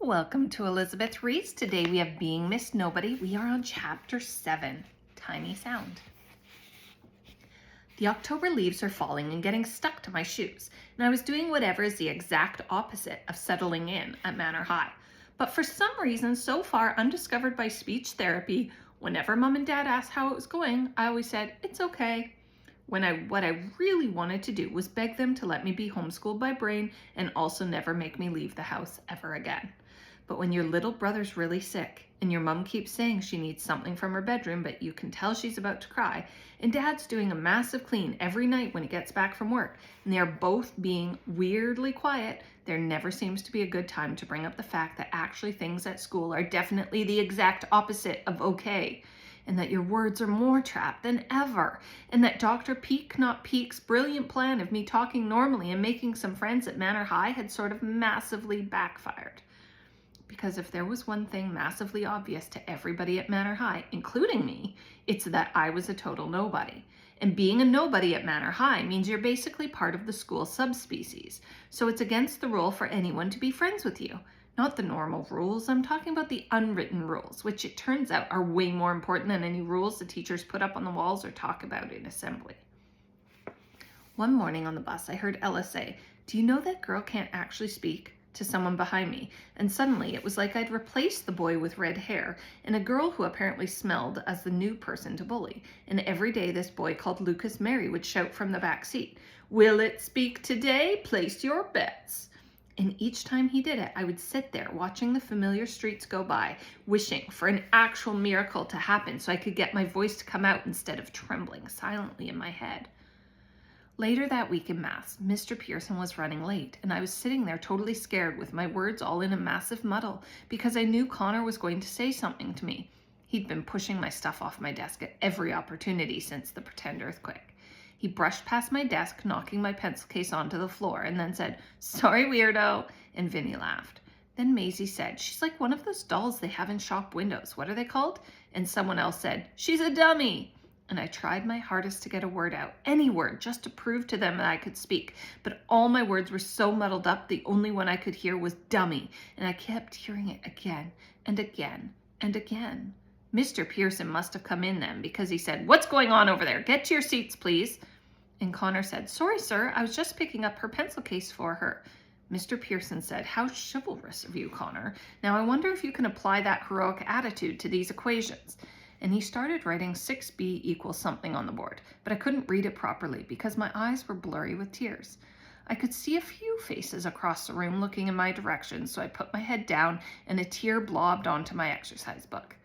Welcome to Elizabeth Reads. Today we have Being Miss Nobody. We are on chapter 7, Tiny Sound. The October leaves are falling and getting stuck to my shoes, and I was doing whatever is the exact opposite of settling in at Manor High. But for some reason, so far undiscovered by speech therapy, whenever Mom and Dad asked how it was going, I always said, it's okay. What I really wanted to do was beg them to let me be homeschooled by Brain and also never make me leave the house ever again. But when your little brother's really sick and your mom keeps saying she needs something from her bedroom, but you can tell she's about to cry, and Dad's doing a massive clean every night when he gets back from work, and they are both being weirdly quiet, there never seems to be a good time to bring up the fact that actually things at school are definitely the exact opposite of okay, and that your words are more trapped than ever, and that Dr. Peak Not Peak's brilliant plan of me talking normally and making some friends at Manor High had sort of massively backfired. Because if there was one thing massively obvious to everybody at Manor High, including me, it's that I was a total nobody. And being a nobody at Manor High means you're basically part of the school subspecies. So it's against the rule for anyone to be friends with you. Not the normal rules, I'm talking about the unwritten rules, which it turns out are way more important than any rules the teachers put up on the walls or talk about in assembly. One morning on the bus, I heard Ella say, "Do you know that girl can't actually speak?" to someone behind me, and suddenly it was like I'd replaced the boy with red hair and a girl who apparently smelled as the new person to bully. And every day this boy called Lucas Mary would shout from the back seat, "Will it speak today? Place your bets." And each time he did it, I would sit there watching the familiar streets go by, wishing for an actual miracle to happen so I could get my voice to come out instead of trembling silently in my head. Later that week in Maths, Mr. Pearson was running late, and I was sitting there totally scared with my words all in a massive muddle because I knew Connor was going to say something to me. He'd been pushing my stuff off my desk at every opportunity since the pretend earthquake. He brushed past my desk, knocking my pencil case onto the floor, and then said, "Sorry, weirdo," and Vinny laughed. Then Maisie said, "She's like one of those dolls they have in shop windows. What are they called?" And someone else said, "She's a dummy." And I tried my hardest to get a word out, any word, just to prove to them that I could speak. But all my words were so muddled up, the only one I could hear was dummy. And I kept hearing it again and again and again. Mr. Pearson must have come in then because he said, "What's going on over there? Get to your seats, please." And Connor said, "Sorry, sir, I was just picking up her pencil case for her." Mr. Pearson said, "How chivalrous of you, Connor. Now I wonder if you can apply that heroic attitude to these equations." And he started writing 6b equals something on the board, but I couldn't read it properly because my eyes were blurry with tears. I could see a few faces across the room looking in my direction, so I put my head down and a tear blobbed onto my exercise book.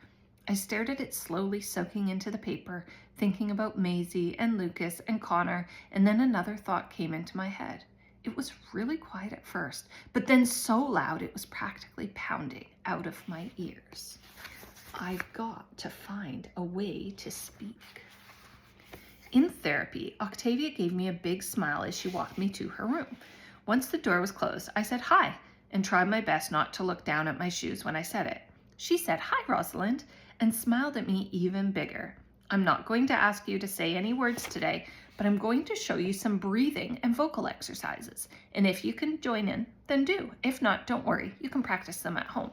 I stared at it slowly soaking into the paper, thinking about Maisie and Lucas and Connor, and then another thought came into my head. It was really quiet at first, but then so loud it was practically pounding out of my ears. I've got to find a way to speak. In therapy, Octavia gave me a big smile as she walked me to her room. Once the door was closed, I said hi and tried my best not to look down at my shoes when I said it. She said, "Hi, Rosalind," and smiled at me even bigger. "I'm not going to ask you to say any words today, but I'm going to show you some breathing and vocal exercises. And if you can join in, then do. If not, don't worry. You can practice them at home."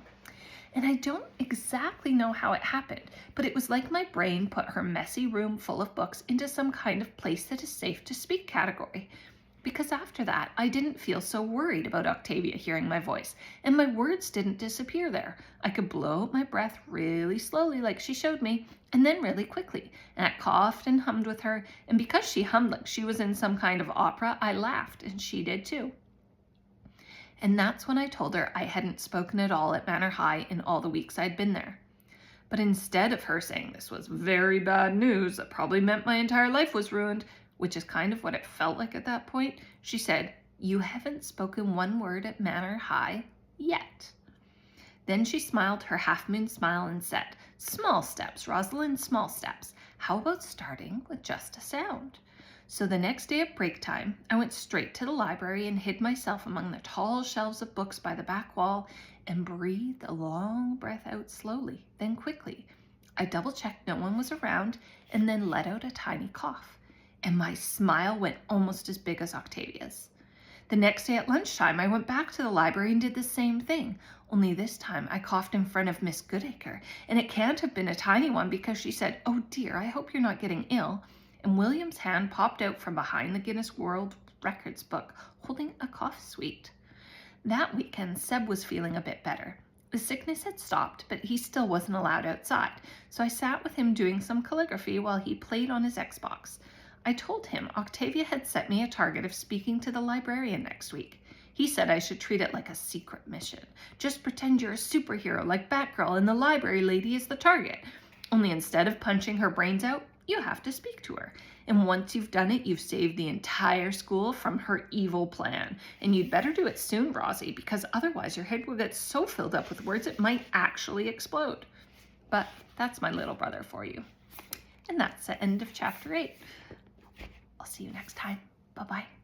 And I don't exactly know how it happened, but it was like my brain put her messy room full of books into some kind of place that is safe to speak category. Because after that, I didn't feel so worried about Octavia hearing my voice, and my words didn't disappear there. I could blow out my breath really slowly like she showed me, and then really quickly. And I coughed and hummed with her, and because she hummed like she was in some kind of opera, I laughed, and she did too. And that's when I told her I hadn't spoken at all at Manor High in all the weeks I'd been there. But instead of her saying this was very bad news that probably meant my entire life was ruined, which is kind of what it felt like at that point, she said, "You haven't spoken one word at Manor High yet." Then she smiled her half-moon smile and said, "Small steps, Rosalind, small steps. How about starting with just a sound?" So the next day at break time, I went straight to the library and hid myself among the tall shelves of books by the back wall and breathed a long breath out slowly, then quickly. I double-checked no one was around and then let out a tiny cough. And my smile went almost as big as Octavia's. The next day at lunchtime, I went back to the library and did the same thing. Only this time I coughed in front of Miss Goodacre, and it can't have been a tiny one because she said, "Oh dear, I hope you're not getting ill." And William's hand popped out from behind the Guinness World Records book, holding a cough sweet. That weekend, Seb was feeling a bit better. The sickness had stopped, but he still wasn't allowed outside, so I sat with him doing some calligraphy while he played on his Xbox. I told him Octavia had set me a target of speaking to the librarian next week. He said I should treat it like a secret mission. Just pretend you're a superhero like Batgirl and the library lady is the target. Only instead of punching her brains out, you have to speak to her. And once you've done it, you've saved the entire school from her evil plan. And you'd better do it soon, Rosie, because otherwise your head will get so filled up with words it might actually explode. But that's my little brother for you. And that's the end of chapter 8. I'll see you next time. Bye-bye.